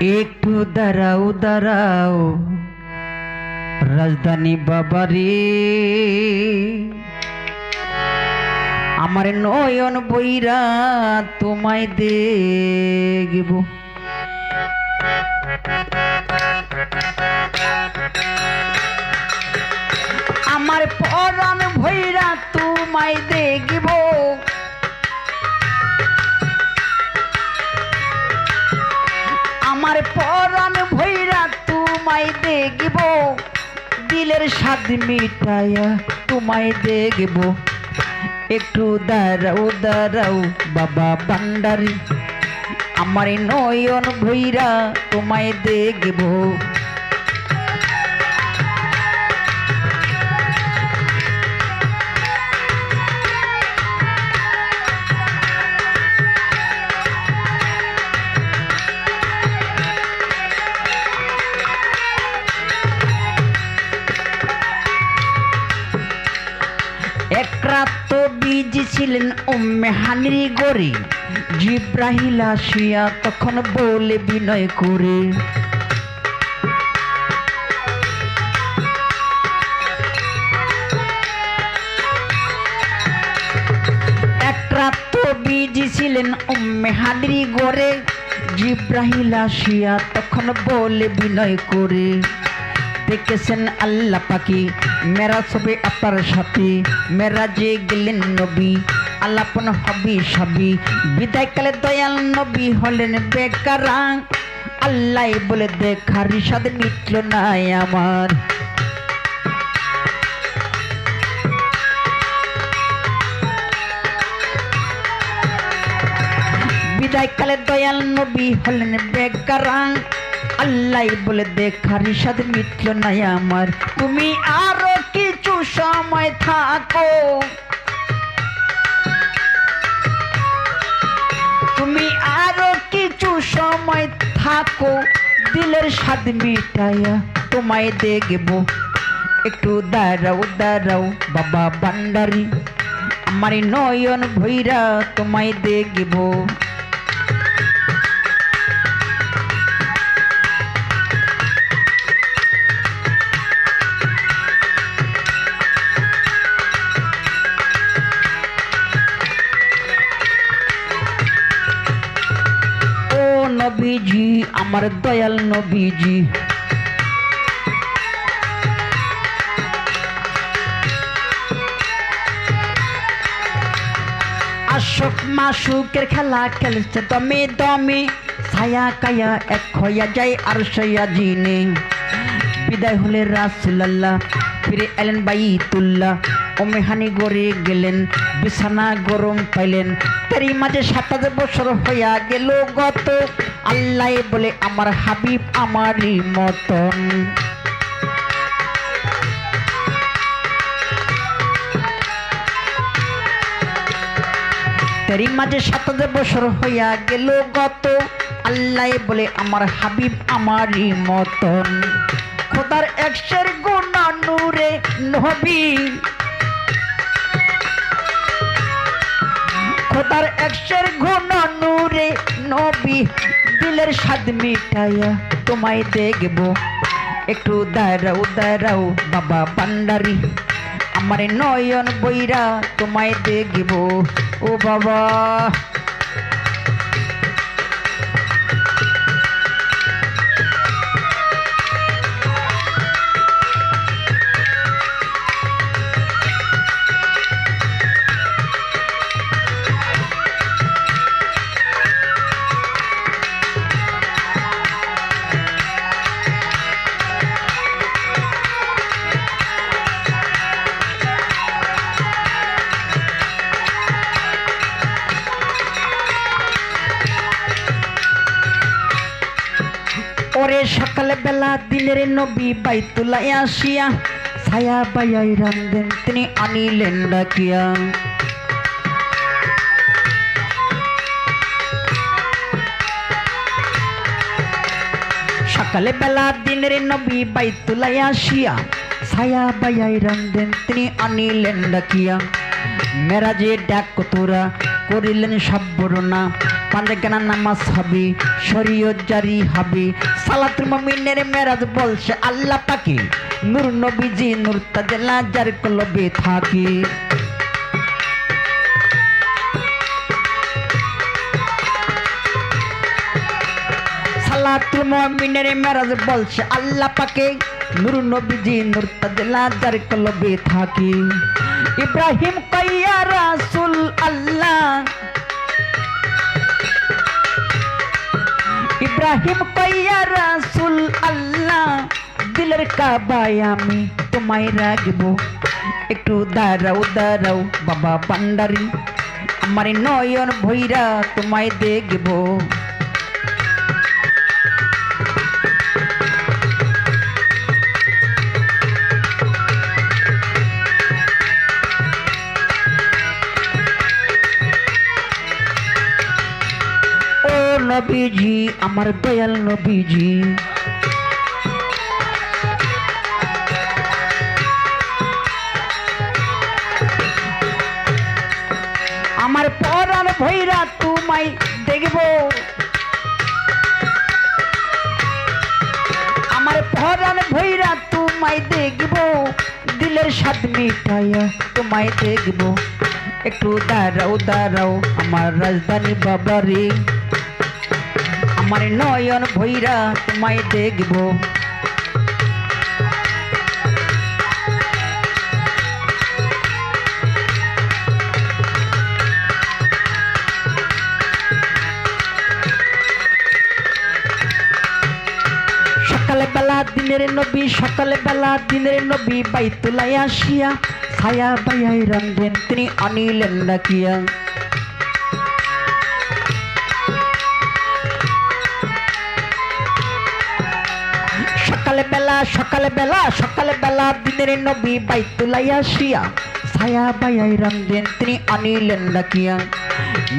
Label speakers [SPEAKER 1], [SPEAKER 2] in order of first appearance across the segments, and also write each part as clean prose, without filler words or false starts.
[SPEAKER 1] একটু দাঁড়াও দাঁড়াও রাজধানী বাবারে, আমার নয়ন বইরা তোমায় দেখব। আমার পরাণ ভৈরা তোমায় দেখব, আমার পরাণ ভৈরা তোমায় দেখব, দিলের স্বাদ মিটায়া তোমায় দেখব। একটু দাঁড়াও দাঁড়াও বাবা ভান্ডারী, আমার নয়ন ভৈরা তোমায় দেখব। এক রাত তো বিজি ছিলেন উম্মে হানির গড়ে, জিব্রাহিল আসিয়া তখন বলে বিনয় করে, এক রাত তো বিজি ছিলেন উম্মে হানির গড়ে, জিব্রাহিল আসিয়া তখন বলে বিনয় করে, দেখেছেন আল্লাহ পাকি মেরাজ হবে আপনার সাথে, মেরাজে গেলেন নবী আলাপন হবি সবই, বিদায়কালে দয়াল নবী হলেন বেকারা, আল্লাহ বলে দেখার সাদ মিটল না আমার। বিদায়কালে দয়াল নবী হলেন বেকারা, আল্লাহ বলে দেখার সাদ মিটল না আমার। তুমি আরো কিছু সময় থাকো, তুমি আরো কিছু সময় থাকো, দিলের স্বাদ মিটায়া তোমায় দেখব। একটু দাঁড়াও দাঁড়াও বাবা ভান্ডারী, আমার নয়ন ভৈরা তোমায় দেখব। নবীজি আমার দয়াল নবীজি, আশক মাসুকের খেলা খেলছে দমে দমে, ছায়া কায়া এক হইয়া যায় আর সইয়া জিনে। বিদায় হলে রাসূলুল্লাহ ফিরে এলেন বাইতুল্লাহ, উম্মে হানি গড়ে গেলেন বিছানা গরম পাইলেন, তারই মাঝে ৭ বছর হইয়া গেল গত, আল্লাহ বলে আমার হাবিব আমারই মতন। তারই মাঝে ৭ বছর হইয়া গেল গত, আল্লাহ বলে আমার হাবিব আমারই মতন। খোদার একশের গুণ নূরে নবী, খোদার একশের গুণ নূরে নবী, দিলের স্বাদ মিটায়া তোমায় দেখব। একটু দাঁড়াও দাঁড়াও বাবা ভান্ডারী, আমার নয়ন বইরা তোমায় দেখব। ও বাবা ওরে সকাল বেলা দিনের নবী বাইতুল্লাহ আসিয়া, ছায়া বায়াই রান্ধেন তিনি আনিলেন ডাকিয়া। সকালে বেলা দিনের নবী বাইতুল্লাহ আসিয়া, ছায়া বায়াই রান্ধেন তিনি আনিলেন ডাকিয়া। মেরাজে ডাক তোরা করিলেন সব বর্ণনা পাঁচগানা নামাজ হবে শরীয়ত জারি হবে সালাতুল মুমিনের মেরাজ বলছে আল্লাহ পাকে নূর নবীজি নূর তাজলা যার কলবে থাকে সালাতুল মুমিনের মেরাজ বলছে আল্লাহ পাকে নূর নবীজি নূর তাজলা যার কলবে থাকে ইব্রাহিম কইয়া রাসূল আল্লাহ ইব্রাহিম কইয়া রাসূল আল্লাহ দিলের কাবায় আমি তোমায় রাখবো একটু দাঁড়াও দাঁড়াও বাবা ভান্ডারী আমার নয়ন ভৈরা তোমায় দেখবো নবীজি আমার দয়াল নবীজি আমার পরাণ ভৈরা তোমায় দেখব আমার পরাণ ভৈরা তোমায় দেখব দিলের স্বাদ মিটাইয়া তোমায় দেখব একটু দাঁড়াও দাঁড়াও আমার রাজধানী বাবারে আমার নয়ন ভৈরা তোমায় দেখব সকালে বেলা দিনের নবী সকালে বেলা দিনের নবী বাইতুলায় আসিয়া ছায়া বায়াই রান্ধেন তিনি আনিলেন ডাকিয়া সকালে বেলা দিনের নবী বাইতুলায় আসিয়া ছায়া বায়াই রান্ধেন তিনি আনিলেন ডাকিয়া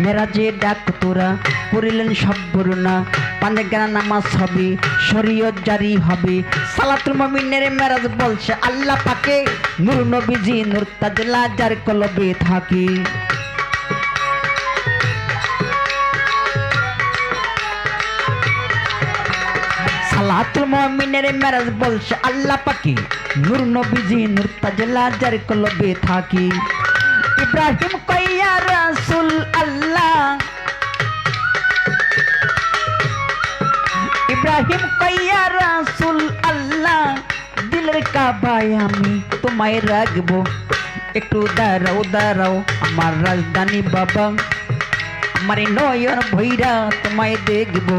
[SPEAKER 1] মেরাজে ডাক তোরা করিলেন সব বর্ণনা পাঁচগানা নামাজ হবে শরীয়ত জারি হবে সালাতুল মুমিনের মেরাজ বলছে আল্লাহ পাকে নূর নবীজি নূর তাজলা যার কলবে থাকে সালাতুল মুমিনের মেরাজ বলছে আল্লাহ পাকে নূর নবীজি নূর তাজলা যার কলবে থাকে ইব্রাহিম কইয়া রাসূল আল্লাহ ইব্রাহিম কইয়া রাসূল আল্লাহ দিলের কাবায় আমি তোমায় রাখবো একটু দাঁড়াও দাঁড়াও আমার রাজধানী বাবা আমার নয়ন ভৈরা তোমায় দেখবো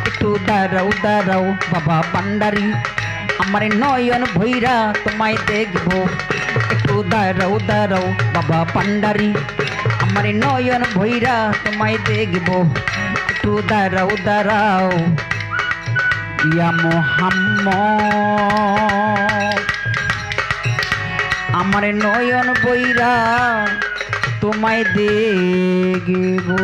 [SPEAKER 1] একটু দাঁড়াও দাঁড়াও বাবা ভান্ডারী আমার নয়ন ভৈরা তোমায় দেখবো একটু দাঁড়াও দাঁড়াও বাবা ভান্ডারী আমার নয়ন ভৈরা তোমায় দেখবো একটু দাঁড়াও দাঁড়াও ইয়া মুহাম্মদ আমার নয়ন ভৈরা তোমায় দেখবো।